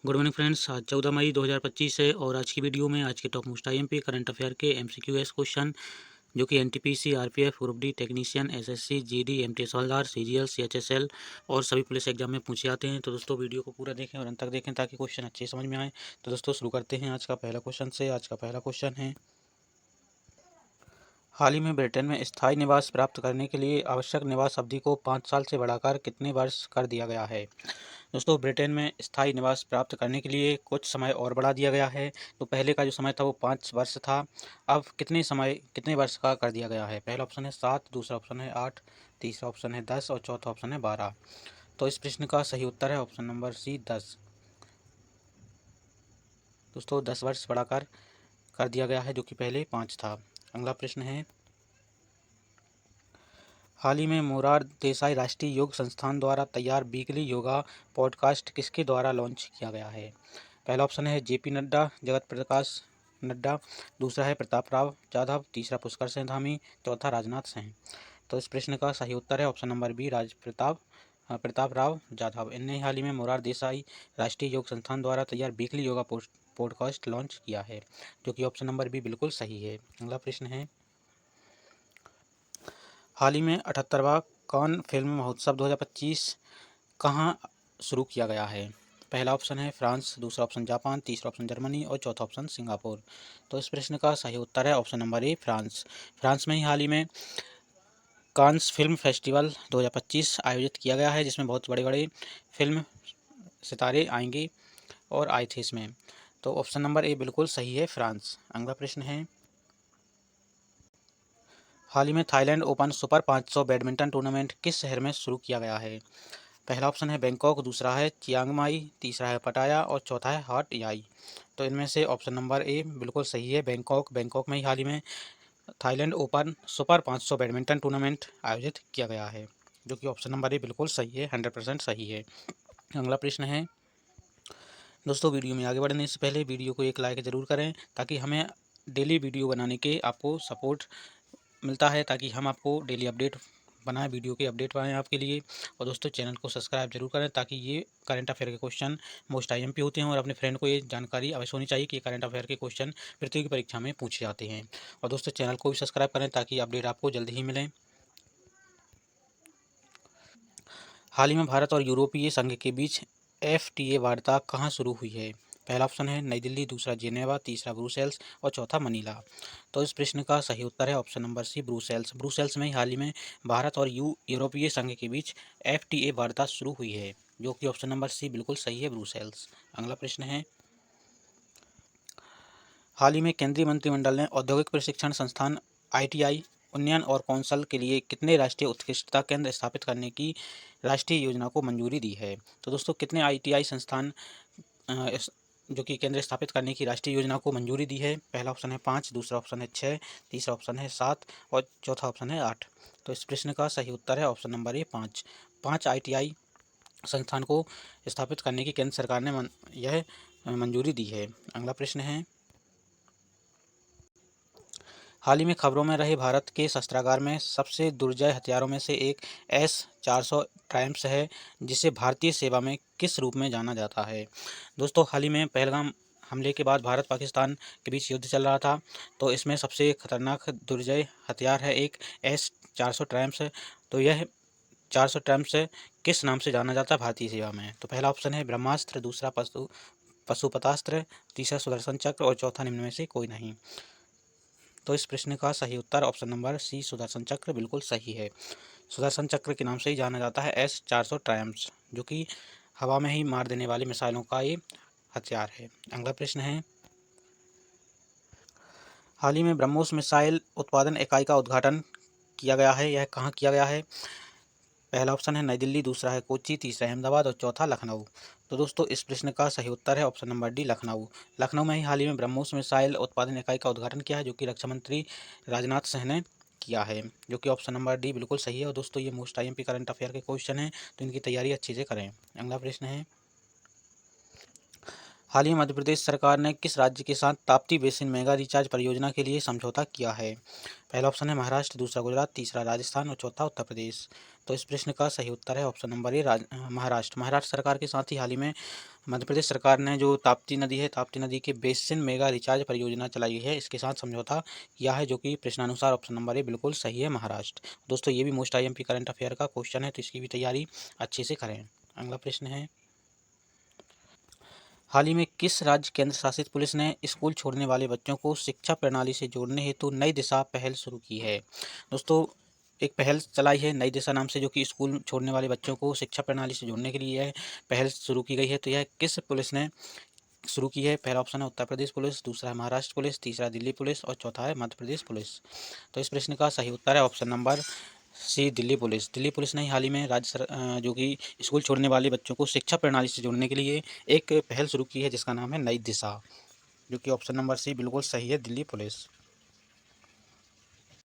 Good morning friends. आज 14 मई 2025 है और आज की वीडियो में आज के top most IMP current affair के एमसीक्यूएस क्वेश्चन जो कि NTPC, RPF, group D technician, SSC, GD, MTS हवलदार, सीजीएल, सीएचएसएल और सभी पुलिस एग्जाम में पूछे जाते हैं। तो दोस्तों वीडियो को पूरा देखें और अंत तक देखें ताकि क्वेश्चन अच्छे समझ में आए। तो दोस्तों शुरू करते हैं आज का पहला क्वेश्चन से। आज का पहला क्वेश्चन है, हाल ही में ब्रिटेन में स्थायी निवास प्राप्त करने के लिए आवश्यक निवास अवधि को 5 साल से बढ़ाकर कितने वर्ष कर दिया गया है। दोस्तों ब्रिटेन में स्थायी निवास प्राप्त करने के लिए कुछ समय और बढ़ा दिया गया है। तो पहले का जो समय था वो 5 वर्ष था, अब कितने वर्ष का कर दिया गया है। पहला ऑप्शन है 7, दूसरा ऑप्शन है 8, तीसरा ऑप्शन है 10 और चौथा ऑप्शन है 12। तो इस प्रश्न का सही उत्तर है ऑप्शन नंबर सी, 10। दोस्तों 10 वर्ष बढ़ाकर कर दिया गया है, जो कि पहले 5 था। अगला प्रश्न है, हाल ही में मोरार देसाई राष्ट्रीय योग संस्थान द्वारा तैयार वीकली योगा पॉडकास्ट किसके द्वारा लॉन्च किया गया है। पहला ऑप्शन है जेपी नड्डा, जगत प्रकाश नड्डा, दूसरा है प्रताप राव जाधव, तीसरा पुष्कर सिंह धामी, चौथा राजनाथ सिंह। तो इस प्रश्न का सही उत्तर है option number B, Pratap Rao Jadhav. इनने हाल ही में मोरार देसाई राष्ट्रीय योग संस्थान द्वारा तैयार वीकली योगा पॉडकास्ट लॉन्च किया है, जो कि ऑप्शन नंबर बी बिल्कुल सही है। अगला प्रश्न है, हाल ही में 78वां कान फिल्म महोत्सव 2025 कहाँ शुरू किया गया है। पहला ऑप्शन है फ्रांस, दूसरा ऑप्शन जापान, तीसरा ऑप्शन जर्मनी और चौथा ऑप्शन सिंगापुर। तो इस प्रश्न का सही उत्तर है option number A, France. France में ही हाल ही में कांस फिल्म फेस्टिवल 2025 आयोजित किया गया है, जिसमें बहुत बड़े बड़े फिल्म सितारे आएंगे और आए थे इसमें। तो ऑप्शन नंबर ए बिल्कुल सही है, फ्रांस। अगला प्रश्न है, हाल ही में Thailand open super 500 badminton tournament किस शहर में शुरू किया गया है। पहला ऑप्शन है बैंकॉक, दूसरा है चियांग माई, तीसरा है पटाया और चौथा है हाट याई। तो इनमें से ऑप्शन नंबर ए बिल्कुल सही है, बैंकॉक। बैंकॉक में ही हाल ही में Thailand open super 500 badminton tournament आयोजित किया गया है, जो कि ऑप्शन नंबर ए बिल्कुल सही है, 100% सही है। अगला प्रश्न है, दोस्तों वीडियो में आगे बढ़ने से पहले वीडियो को एक लाइक ज़रूर करें ताकि हमें डेली वीडियो बनाने के आपको सपोर्ट मिलता है, ताकि हम आपको डेली अपडेट बनाएं, वीडियो के अपडेट बनाएं आपके लिए। और दोस्तों चैनल को सब्सक्राइब जरूर करें ताकि ये करंट अफेयर के क्वेश्चन मोस्ट आईएमपी होते हैं और अपने फ्रेंड को ये जानकारी अवश्य होनी चाहिए कि करंट अफेयर के क्वेश्चन प्रतियोगी परीक्षा में पूछे जाते हैं। और दोस्तों चैनल को भी सब्सक्राइब करें ताकि अपडेट आपको जल्दी ही मिलें। हाल ही में भारत और यूरोपीय संघ के बीच एफटीए वार्ता कहाँ शुरू हुई है। पहला ऑप्शन है नई दिल्ली, दूसरा जेनेवा, तीसरा ब्रुसेल्स और चौथा मनीला। तो इस प्रश्न का सही उत्तर है option number C, Brussels. Brussels में हाल ही में भारत और यूरोपीय संघ के बीच एफटीए वार्ता शुरू हुई है, जो कि ऑप्शन नंबर सी बिल्कुल सही है, ब्रुसेल्स। अगला प्रश्न है, हाल ही में केंद्रीय मंत्रिमंडल ने औद्योगिक प्रशिक्षण संस्थान आईटीआई उन्नयन और कौशल के लिए कितने राष्ट्रीय उत्कृष्टता केंद्र स्थापित करने की राष्ट्रीय योजना को मंजूरी दी है। तो दोस्तों कितने आईटीआई संस्थान जो कि केंद्र स्थापित करने की राष्ट्रीय योजना को मंजूरी दी है। पहला ऑप्शन है 5, दूसरा ऑप्शन है 6, तीसरा ऑप्शन है 7 और चौथा ऑप्शन है 8। तो इस प्रश्न का सही उत्तर है ऑप्शन नंबर ए, 5। 5 आईटीआई संस्थान को स्थापित करने की केंद्र सरकार ने यह मंजूरी दी है। अगला प्रश्न है, हाल ही में खबरों में रहे भारत के शस्त्रागार में सबसे दुर्जय हथियारों में से एक S-400 ट्रायम्फ है, जिसे भारतीय सेवा में किस रूप में जाना जाता है। दोस्तों हाल ही में पहलगाम हमले के बाद भारत पाकिस्तान के बीच युद्ध चल रहा था, तो इसमें सबसे खतरनाक दुर्जय हथियार है एक S-400 ट्रायम्फ। तो यह 400 ट्रायम्फ किस नाम से जाना जाता है भारतीय सेवा में। तो पहला ऑप्शन है ब्रह्मास्त्र, दूसरा पशुपतास्त्र, तीसरा सुदर्शन चक्र और चौथा निम्न में से कोई नहीं। तो इस प्रश्न का सही उत्तर ऑप्शन नंबर सी, सुदर्शन चक्र बिल्कुल सही है। सुदर्शन चक्र के नाम से ही जाना जाता है S-400 ट्रायम्फ, जो कि हवा में ही मार देने वाली मिसाइलों का ये हथियार है। अगला प्रश्न है, हाल ही में ब्रह्मोस मिसाइल उत्पादन इकाई का उद्घाटन किया गया है, यह कहाँ किया गया है। पहला ऑप्शन है नई दिल्ली, दूसरा है कोच्चि, तीसरा अहमदाबाद और चौथा लखनऊ। तो दोस्तों इस प्रश्न का सही उत्तर है option number D, Lucknow. Lucknow में ही हाल ही में ब्रह्मोस मिसाइल उत्पादन इकाई का उद्घाटन किया है, जो कि रक्षा मंत्री राजनाथ सिंह ने किया है, जो कि ऑप्शन नंबर डी बिल्कुल सही है। और दोस्तों ये मोस्ट आईएमपी करंट अफेयर के क्वेश्चन हैं, तो इनकी तैयारी अच्छे से करें। अगला प्रश्न है, हाल ही में मध्य प्रदेश सरकार ने किस राज्य के साथ ताप्ती बेसिन मेगा रिचार्ज परियोजना के लिए समझौता किया है? पहला ऑप्शन है महाराष्ट्र, दूसरा गुजरात, तीसरा राजस्थान और चौथा उत्तर प्रदेश। तो इस प्रश्न का सही उत्तर है option number A Maharashtra. Maharashtra सरकार के साथ ही हाल ही में मध्य प्रदेश सरकार ने जो ताप्ती नदी है, ताप्ती नदी के बेसिन मेगा रिचार्ज परियोजना चलाई है, इसके साथ समझौता किया है, जो कि प्रश्नानुसार ऑप्शन नंबर ए बिल्कुल सही है, महाराष्ट्र। दोस्तों, ये भी मोस्ट IMP करंट अफेयर का क्वेश्चन है, तो इसकी भी तैयारी अच्छे से करें। अगला प्रश्न है, हाल ही में किस राज्य केंद्र शासित पुलिस ने स्कूल छोड़ने वाले बच्चों को शिक्षा प्रणाली से जोड़ने हेतु नई दिशा पहल शुरू की है? दोस्तों, एक पहल चलाई है नई दिशा नाम से, जो कि स्कूल छोड़ने वाले बच्चों को शिक्षा प्रणाली से जोड़ने के लिए यह पहल शुरू की गई है। तो यह किस पुलिस ने शुरू की है? पहला ऑप्शन है उत्तर प्रदेश पुलिस, दूसरा है महाराष्ट्र पुलिस, तीसरा दिल्ली पुलिस और चौथा है मध्य प्रदेश पुलिस। तो इस प्रश्न का सही उत्तर है option number C, Delhi police. Delhi police ने हाल ही में जो कि स्कूल छोड़ने वाले बच्चों को शिक्षा प्रणाली से जोड़ने के लिए एक पहल शुरू की है, जिसका नाम है नई दिशा, जो कि ऑप्शन नंबर सी बिल्कुल सही है, दिल्ली पुलिस।